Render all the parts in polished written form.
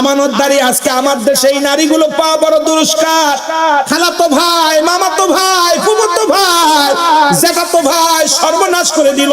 আমানতদারি আজকে আমার দেশে এই নারীগুলো পাওয়া বড় দুরস্কার। খালাতো ভাই, মামাতো ভাই, ফুফাতো ভাই, জ্যাঠাতো ভাই সর্বনাশ করে দিল।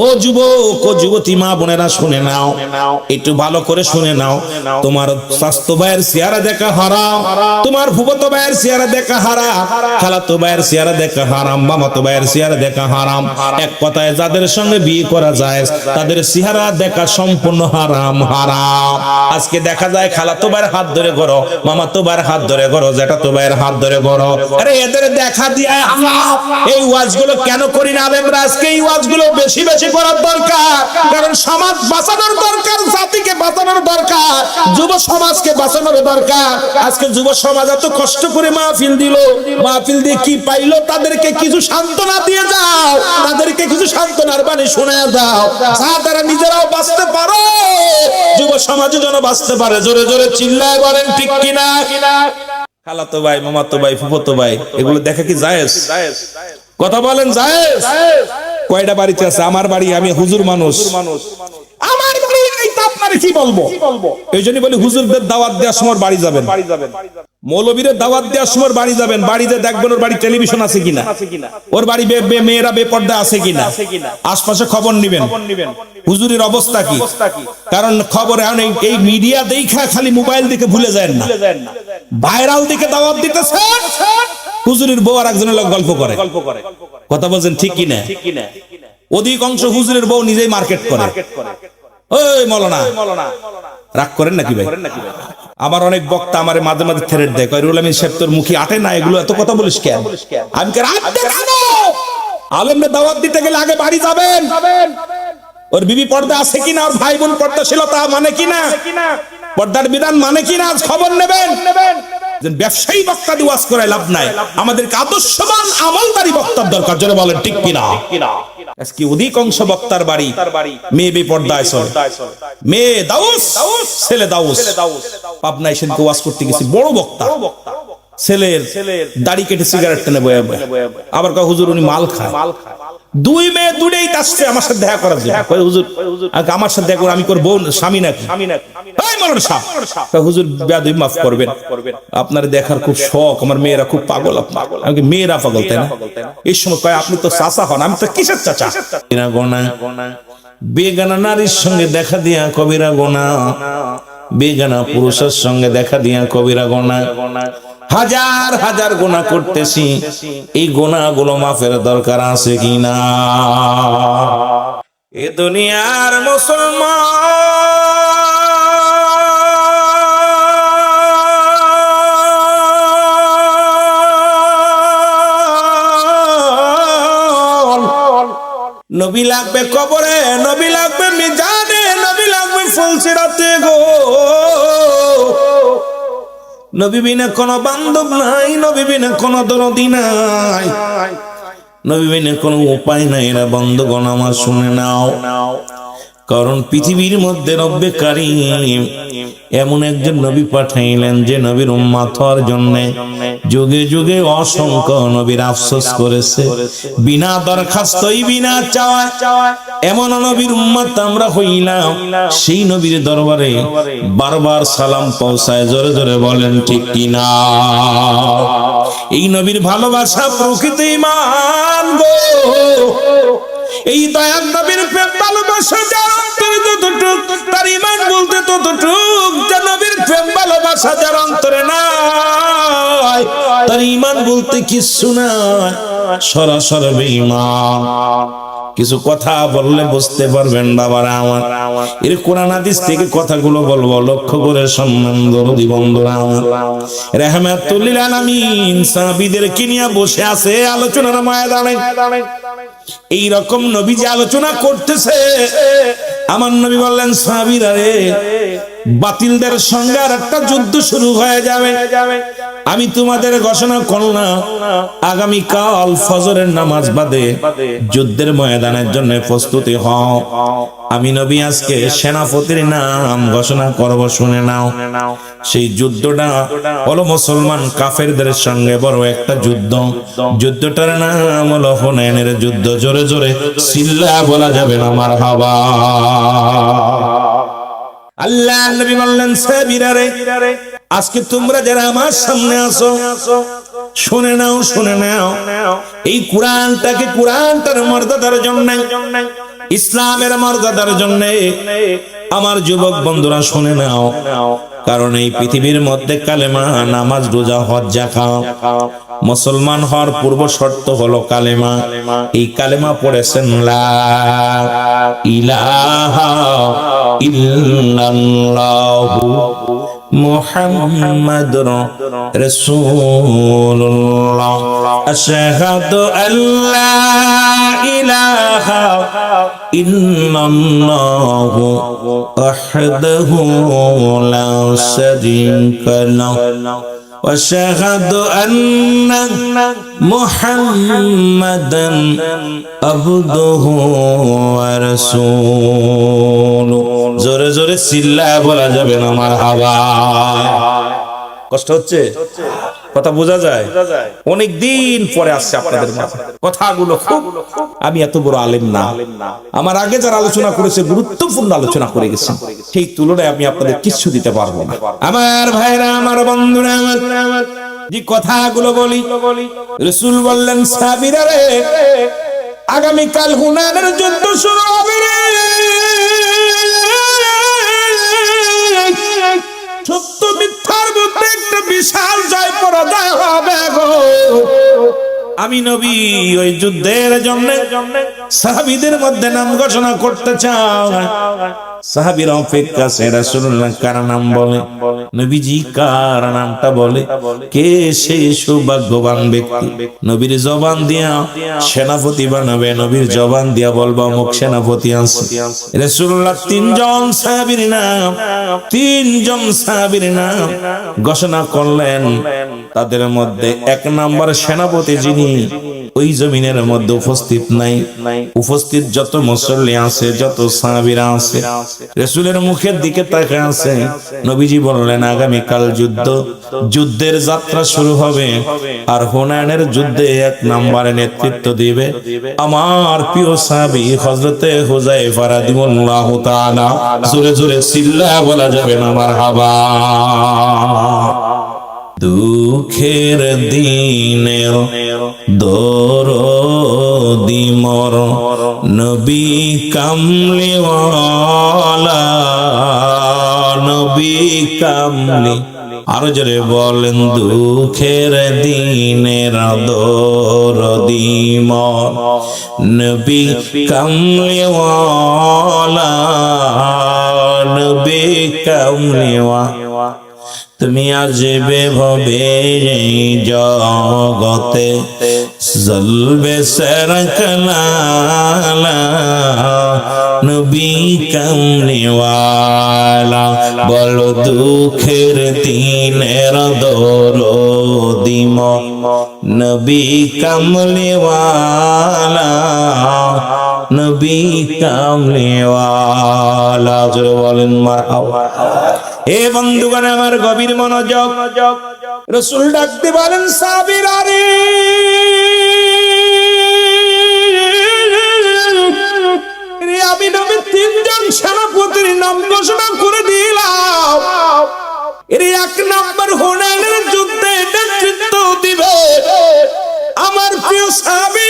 ও যুবক, ও যুবতী মা বোনেরা শুনে নাও, একটু ভালো করে শুনে নাও। তোমার স্বাস্থ্য ভাইয়ের চেহারা দেখা হারাম, তোমার ফুফাতো ভাইয়ের চেহারা দেখা হারাম, খালাতো ভাইয়ের চেহারা দেখা হারাম, মামাতো ভাইয়ের চেহারা দেখা হারাম। এক কথায় যাদের সঙ্গে বিয়ে করা যায় তাদের চেহারা দেখা সম্পূর্ণ হারাম হারাম। আজকে দেখা যায় খালাতো ভাইয়ের হাত ধরে করো, মামাতো ভাইয়ের হাত ধরে করো, জ্যাঠাতো ভাইয়ের হাত ধরে করো। আরে এদের দেখা দিয়ে এই ওয়াজগুলো কেন করি না আমরা? আজকে এই ওয়াজগুলো বেশি বেশি করার দরকার, কারণ সমাজ বাঁচানোর দরকার, জাতিকে বাঁচানোর দরকার, যুব সমাজকে বাঁচানোর দরকার। আজকে যুব সমাজ এত কষ্ট করে মাহফিল দিল, মাহফিল দিয়ে কি পাইলো? তাদেরকে কিছু সান্ত্বনা দিয়ে যাও, তাদেরকে কিছু সান্ত্বনার বাণী শোনায় দাও, যা তারা নিজেরাও বাঁচতে পারো, যুব সমাজও যেন বাঁচতে পারে। জোরে জোরে চিল্লায় বলেন ঠিক কিনা? খালাতো ভাই, মামাতো ভাই, ফুফাতো ভাই এগুলো দেখা কি জায়েজ? কথা বলেন জায়েজ? কয়টা বাড়িতে আছে? আমার বাড়ি, আমি হুজুর মানুষ, আমার বাড়ি এই তো আপনারে কি বলবো? এই জন্য বলি হুজুরদের দাওয়াত দেওয়ার সময় বাড়ি যাবেন, মৌলবীদের দাওয়াত দেওয়ার সময় বাড়ি যাবেন, বাড়িতে দেখবেন ওর বাড়ি টেলিভিশন আছে কিনা, ওর বাড়ি মেয়েরা বেপর্দা আছে কিনা, আশপাশে খবর নিবেন হুজুরের অবস্থা কি। কারণ খবর এখন এই মিডিয়া দেখা খালি মোবাইল দিকে ভুলে যায় না, ভাইরাল দিকে দাওয়াত দিতেছে, হুজুরের বউ আর একজনের লোক গল্প করে। কথা বলছেন ঠিক কিনা? অধিকাংশ হুজুরের বউ নিজেই মার্কেট করে। ওই মৌলানা রাগ করেন নাকি ভাই? আমার অনেক বক্তা আমারে মাঝে মাঝে থ্রেট দেয়, কয় রুহুল আমিন সাহেব তোর মুখে আটে না, এগুলো এত কথা বলিস কেন? আমি কে রাত দেখানো আলেমদের দাওয়াত দিতে গেলে আগে বাড়ি যাবেন, ওর বিবি পর্দা আছে কিনা, ওর ভাই বোন পর্দাশীলতা মানে কিনা, পর্দার বিধান মানে কিনা, আজ খবর নেবেন। ব্যবসায়ী বক্তা দিয়ে ওয়াজ করে লাভ নাই, আমাদেরকে আদর্শবান আমলদারি বক্তার দরকার। জোরে বলেন ঠিক কিনা? আজকে অধিকাংশ বক্তার বাড়ি মেয়ে বেপর্দায় চলে, মেয়ে দাউস, ছেলে দাউস। পাবনায় সেদিকে ওয়াজ করতে গেছি, বড় বক্তা, ছেলের দাড়ি কেটে সিগারেট টেনে বয়ে বয়ে, আবার কয় হুজুর উনি মাল খায়। দুই মেয়ে দুটেই আসছে আমার সাথে দেখা করার জন্য, হুজুর আমার সাথে দেখা, আমি করবো স্বামী নাকি? হুজুর বেয়াদবি মাফ করবেন, আপনার দেখার খুব শখ, আমার মেয়েরা খুব পাগল। আমাকে মেয়েরা পাগল তাই না? এই সময় কয় আপনি তো চাচা হন, আমি তো কিসের চাচা? বেগানা নারীর সঙ্গে দেখা দিয়া কবিরা গোনা, বেগানা পুরুষের সঙ্গে দেখা দিয়া কবিরা গোনা। হাজার হাজার গোনা করতেছি, এই গোনাগুলো মাফের দরকার আছে কিনা? এ দুনিয়ার মুসলমান নবী লাগবে কবরে, নবী লাগবে মিজানে, নবী লাগবে ফুলসিরাতে গো। নবী বিনা কোনো বান্ধব নাই, নবী বিনা কোনো দরদি নাই, নবী বিনা কোনো উপায় নাই। এরা বন্ধুগণ আমার শুনে নাও, কারণ পৃথিবীর মধ্যে রব্বে কারীম এমন একজন নবী পাঠাইলেন যে নবীর উম্মত হওয়ার জন্য যুগে যুগে অসংখ্য নবীর আফসোস করেছে, বিনা দরখাস্তই বিনা চাওয়ায় এমন নবীর উম্মত আমরা হইলাম। সেই নবীর দরবারে বারবার সালাম পৌঁছায়। জোরে জোরে বলেন ঠিক কিনা? এই নবীর ভালোবাসা প্রকৃত ঈমান গো। এই দয়ার নবীর প্রেম ভালোবাসা যার অন্তরে যতটুক, তার ঈমান বলতে ততটুক। যে নবীর প্রেম ভালোবাসা যার অন্তরে নাই, তার ঈমান বলতে কিছু নাই, সরাসরি বেঈমান। কিছু কথা বললে বুঝতে পারবেন বাবারা আমার। এর কোরআন হাদিস থেকে কথাগুলো বলবো, লক্ষ্য করে সম্মান দরদি বন্ধুরা আমার। রাহমাতুল লিল আলামিন সাহাবীদেরকে নিয়ে বসে আছে আলোচনার ময়দানে। এই রকম নবী যে আলোচনা করতেছে, আমার নবী বললেন সাহাবীরা রে, বাতিলদের সঙ্গে আর একটা যুদ্ধ শুরু হয়ে যাবে। আমি তোমাদের ঘোষণা করলাম আগামী কাল ফজরের নামাজ বাদে যুদ্ধের ময়দানের জন্য প্রস্তুতি হও। আমি নবী আজকে সেনাপতির নাম ঘোষণা করব, শুনে নাও। সেই যুদ্ধটা হলো মুসলমান কাফেরদের সঙ্গে বড় একটা যুদ্ধ। যুদ্ধটার নাম হলো হুনাইনের যুদ্ধ। জোরে জোরে চিল্লা বলা যাবে না মারহাবা। আল্লাহ নবী বললেন সাহাবীরা রে, আজকে তোমরা যারা আমার সামনে আসো শুনে নাও, শুনে নাও, এই কোরআনটার মর্যাদার জন্য, ইসলামের মর্যাদার জন্য আমার যুবক বন্ধুরা শুনে নাও। কারণ এই পৃথিবীর মধ্যে কালেমা, নামাজ, রোজা, হজ, যাকাত, মুসলমান হওয়ার পূর্ব শর্ত হলো কালেমা। এই কালেমা পড়েছেন লা ইলাহা ইল্লাল্লাহু মুহাম্মাদুর রাসূলুল্লাহ, আশহাদু আল্লা ইলাহা ইল্লাল্লাহু ওয়াহদাহু লা শারীকা লাহু واشهد ان محمدا عبده ورسوله। জোরে জোরে চিল্লায় বলা যাবে না মারহাবা। কষ্ট হচ্ছে? কথা বোঝা যায়? অনেক দিন পরে আসছে আপনাদের মাঝে কথাগুলো। খুব আমি এত বড় আলেম না, আমার আগে যারা আলোচনা করেছে গুরুত্বপূর্ণ আলোচনা করে গেছে, সেই তুলনায় আমি আপনাদের কিছু দিতে পারবো না। আমার ভাইরা, আমার বন্ধুরা, যে কথাগুলো বলি, রাসূল বললেন সাহাবীরা রে, আগামীকাল হুনাইনের যুদ্ধ শুরু হবে রে, সত্য মিথ্যার মধ্যে একটা বিশাল জয় পরাজয় হবে গো। আমি নবী ওই যুদ্ধের জন্য সাহাবীদের মধ্যে নাম ঘোষণা করতে চাই। সাহাবীরা অপেক্ষা আছে, রাসূলুল্লাহ কার নাম বলে, নবীজি কার নামটা বলে, কে সেই সৌভাগ্যবান ব্যক্তি নবীর জবান দিয়া সেনাপতি বানাবে, নবীর জবান দিয়া বলবা অমুক সেনাপতি আছে। রাসূলুল্লাহ তিনজন সাহাবীর নাম ঘোষণা করলেন। তাদের মধ্যে এক নাম্বার সেনাপতি যিনি ওই জমিনের মধ্যে উপস্থিত নাই, উপস্থিত যত মুসল্লি আছে, যত সাহাবীরা আছে, রাসূলের মুখের দিকে তাকিয়ে আছে। নবীজি বললেন আগামীকাল যুদ্ধের যাত্রা শুরু হবে, আর হুনাইনের যুদ্ধে এক নম্বরে নেতৃত্ব দিবে আমার প্রিয় সাহাবী হযরতে হুযায়ফা রাদিয়াল্লাহু তাআলা। জোরে জোরে চিল্লায়া বলা যাবে না মারহাবা। দুঃখের দিনের দরদি মোর নবী কামলিওয়ালা, নবী কামলি। আরো জোরে বলেন, দুঃখের দিনের দরদি মোর নবী কামলিওয়ালা, নবী কামলিওয়ালা। তুমি আসবে ভবে জগতে, জ্বলবে সরকলালা, নবী কামলিওয়ালা। বলো দুঃখের দিনের দরদি মোর নবী কামলিওয়ালা, নবী কামলিওয়ালা। জোরে বলেন মারহাবা। এ বন্ধুগণ আমার গভীর মনোযোগ, রাসূল ডাকতে বলেন সাহাবীরা রে, আমি নবী তিনজন সেনাপতির নাম ঘোষণা করে দিলাম। এর এক নাম্বার হুনাইনের যুদ্ধে নেতৃত্ব দিবে আমার প্রিয় সাহাবী।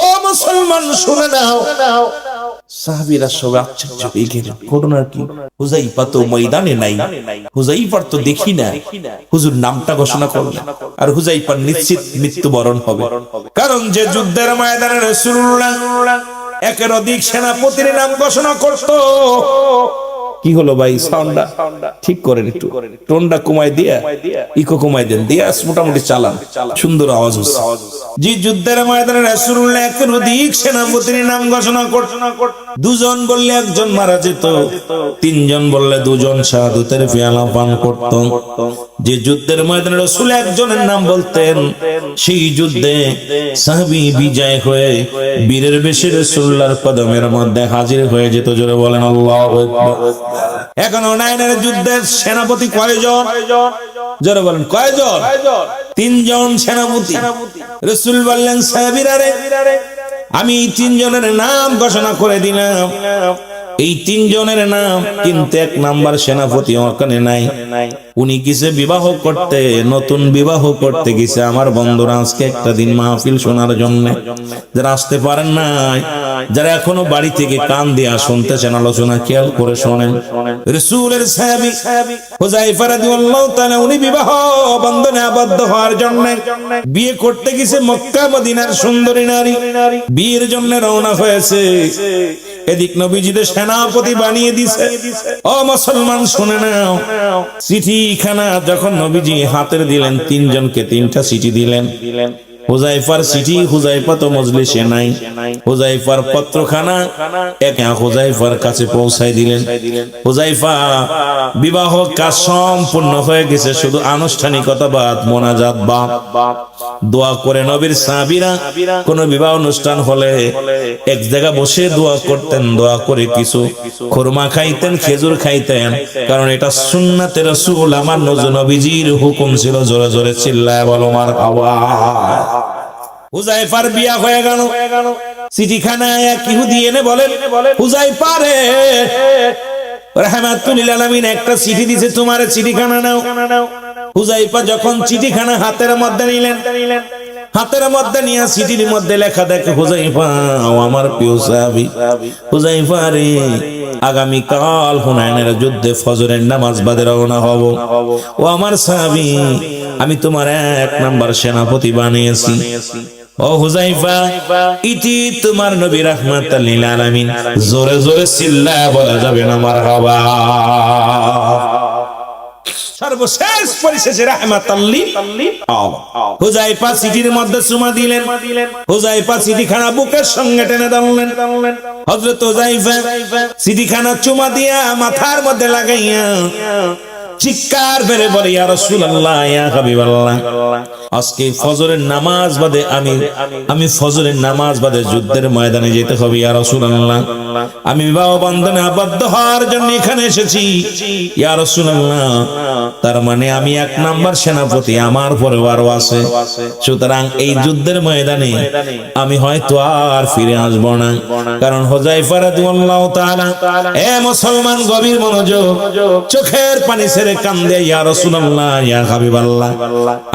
ও মুসলমান শুনে নাও। সাহাবীরা সব আশ্চর্য হয়ে গেলেন, ঘটনা কি? হুযায়ফা তো ময়দানে নাই, হুযায়ফার তো দেখি না। হুজুর নামটা ঘোষণা করলেন, আর হুযায়ফার নিশ্চিত মৃত্যুবরণ হবে। কারণ যে যুদ্ধের ময়দানে রাসূলুল্লাহ একের অধিক সেনাপতির নাম ঘোষণা করত। কি হলো ভাই, সাউন্ডটা ঠিক করেন, একটু টোনটা কমায় দিয়া ইকো কমায় দেন, দিয়া মোটামুটি চালান, সুন্দর আওয়াজ হচ্ছে। যে যুদ্ধের ময়দানে রাসূলুল্লাহ একের অধিক সেনাপতির নাম ঘোষণা করত। দুজন বললে একজন মারা যেত, তিনজন বললে দুজন শাহাদাতের পেয়ালা পান করত। যে যুদ্ধের ময়দানে রাসূল একজনের নাম বলতেন, সেই যুদ্ধে সাহাবী বিজয় হয়ে বীরের বেশে রাসূলুল্লাহর কদমের মধ্যে হাজির হয়ে যেত। জোরে বলেন আল্লাহু আকবার। এখন হুনাইনের যুদ্ধের সেনাপতি কয়জন? জোরে বলেন কয়জন? তিনজন সেনাপতি। রাসূল বললেন সাহাবীরা রে, আমি তিনজনের নাম ঘোষণা করে দিলাম। এই তিনজনের নাম কিন্তু এক নাম্বার সেনাপতি ওখানে নাই। উনি গেছে বিবাহ করতে, নতুন বিবাহ করতে গেছে। আমার বন্ধুরা আজকে একটা দিন মাহফিল শোনার জন্য যারা আসতে পারেন নাই, যারা এখনো বাড়ি থেকে কান দিয়া শুনতেছেন, আলোচনা খেয়াল করে শোনেন। রাসূলের সাহাবী হুযায়ফা রাদিয়াল্লাহু তাআলা উনি বিবাহ বন্ধনে আবদ্ধ হওয়ার জন্য বিয়ে করতে গেছে মক্কা মদিনার সুন্দরী নারী। বিয়ের জন্য রওনা হয়েছে। এদিক নবীজিদের সেনাপতি বানিয়ে দিছে। ও মুসলমান শুনে নাও, চিঠিখানা যখন নবীজি হাতের দিলেন, তিনজনকে তিনটা চিঠি দিলেন। হুযায়ফার চিঠি হুযায়ফা তো মজলিসে নাই, হুযায়ফার পত্রখানা একা হুযায়ফার কাছে পৌঁছায় দিলেন। হুযায়ফা বিবাহ কাজ সম্পূর্ণ হয়ে গেছে, শুধু আনুষ্ঠানিকতা বাদ, মোনাজাত বাদ। দোয়া করে নবীর সাহাবীরা কোন বিবাহ অনুষ্ঠান হলে এক জায়গা বসে দোয়া করতেন, দোয়া করে কিছু খুরমা খাইতেন, খেজুর খাইতেন, কারণ এটা সুন্নাতে রাসূল, আমার নবীজির হুকুম ছিল। জোরে জোরে চিল্লায় বলো মারহাবা। হুযায়ফার বিয়া হয়ে গেল। চিঠিখানা এক ইহুদি এনে বলেন, হুযায়ফা রে, রাহমাতুল লিল আলামিন একটা চিঠি দিয়েছে, তোমার চিঠিখানা নাও। হুযায়ফা যখন চিঠিখানা হাতের মধ্যে নিলেন, হাতের মধ্যে নিয়ে চিঠির মধ্যে লেখা দেখে, হুযায়ফা ও আমার প্রিয় সাহাবী, হুযায়ফা রে, আগামী কাল হুনাইনের যুদ্ধে ফজরের নামাজ বাদে রওনা হব। ও আমার সাহাবী, আমি তোমার এক নাম্বার সেনাপতি বানিয়েছি। ও হুযায়ফা, ইতি তোমার নবী রাহমাতাল লিল আলামিন। জোরে জোরে চিল্লায়া বলা যাবে না মারহাবা। সর্বশেষ পরিশেষে রাহমাতাল লিল আলামিন। হুযায়ফা চিঠির মধ্যে চুমা দিলেন। হুযায়ফা চিঠিখানা বুকের সঙ্গে টেনে ধরলেন। হযরত হুযায়ফা চিঠিখানা চুমা দিয়া মাথার মধ্যে লাগাইয়া চিৎকার করে বলে, ইয়া রাসূলুল্লাহ, ইয়া হাবিবাল্লাহ, আজকে ফজরের নামাজ বাদে আমি ফজরের নামাজ বাদে যুদ্ধের ময়দানে যেতে হবে। ইয়া রাসূলুল্লাহ, আমি বিবাহ বন্ধনে আবদ্ধ হওয়ার জন্য এখানে এসেছি। ইয়া রাসূলুল্লাহ, তার মানে আমি এক নাম্বার সেনাপতি, আমার পরিবারও আছে। সুতরাং এই যুদ্ধের ময়দানে আমি হয়তো আর ফিরে আসব না। কারণ হুযায়ফা রাদিয়াল্লাহু তাআলা, এ মুসলমান গভীর মনোযোগ, চোখের পানি ছেড়ে কান্দে, ইয়া রাসূলুল্লাহ, ইয়া হাবিবাল্লাহ,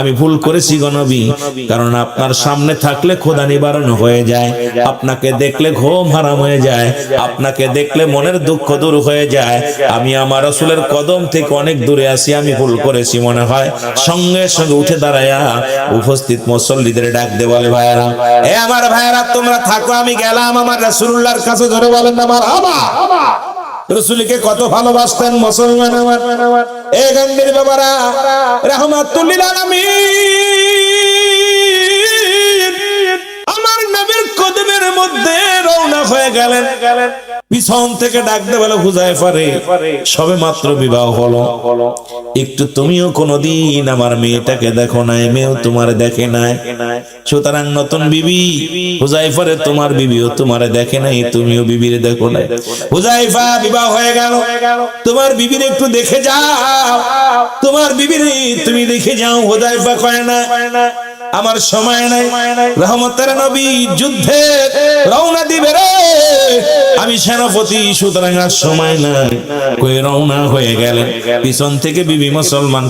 আমি ভুল করেছি গো নবী। কারণ আপনার সামনে থাকলে ক্ষুধা নিবারণ হয়ে যায়, আপনাকে দেখলে ঘুম হারাম হয়ে যায়, আপনাকে দেখলে মনের দুঃখ দূর হয়ে যায়। আমি আমার রাসূলের কদম থেকে অনেক দূরে আছি, আমি ভুল করেছি মনে হয়। সঙ্গে সঙ্গে উঠে দাঁড়ায়া উপস্থিত মুসল্লিদের ডাক দে বলে, ভাইরা, এ আমার ভাইরা, তোমরা থাকো, আমি গেলাম আমার রাসূলুল্লাহর কাছে। জোরে বলেন না মারহাবা। রাসূলকে কত ভালোবাসতেন মুসলমান আমার। এ গাঙ্গের বাবারা, রাহমাতুল লিল আলামিন আমার নবীর কদমের মধ্যে রওনা হয়ে গেলেন। পিছন থেকে ডাক দে বলে, হুযায়ফা রে, সবে মাত্র বিবাহ হলো, একটু তুমিও কোনদিন আমার মেয়েটাকে দেখো নাই, মেয়েও তোমার দেখে নাই। সুতরাং নতুন বিবি হুযায়ফা রে, তোমার বিবিও তোমারে দেখে নাই, তুমিও বিবিরে দেখো নাই। হুযায়ফা, বিবাহ হয়ে গেল, তোমার বিবির একটু দেখে যাও, তোমার বিবিরে তুমি দেখে যাও। হুযায়ফা কয় না, আমার সময় নাই, রহমতের নবী যুদ্ধে রওনা দিবে রে, আমি সেনাপতি, সুতরাং আর সময় নাই। কই রওনা হয়ে গেলেন। পিছন থেকে বিবি মুসলমান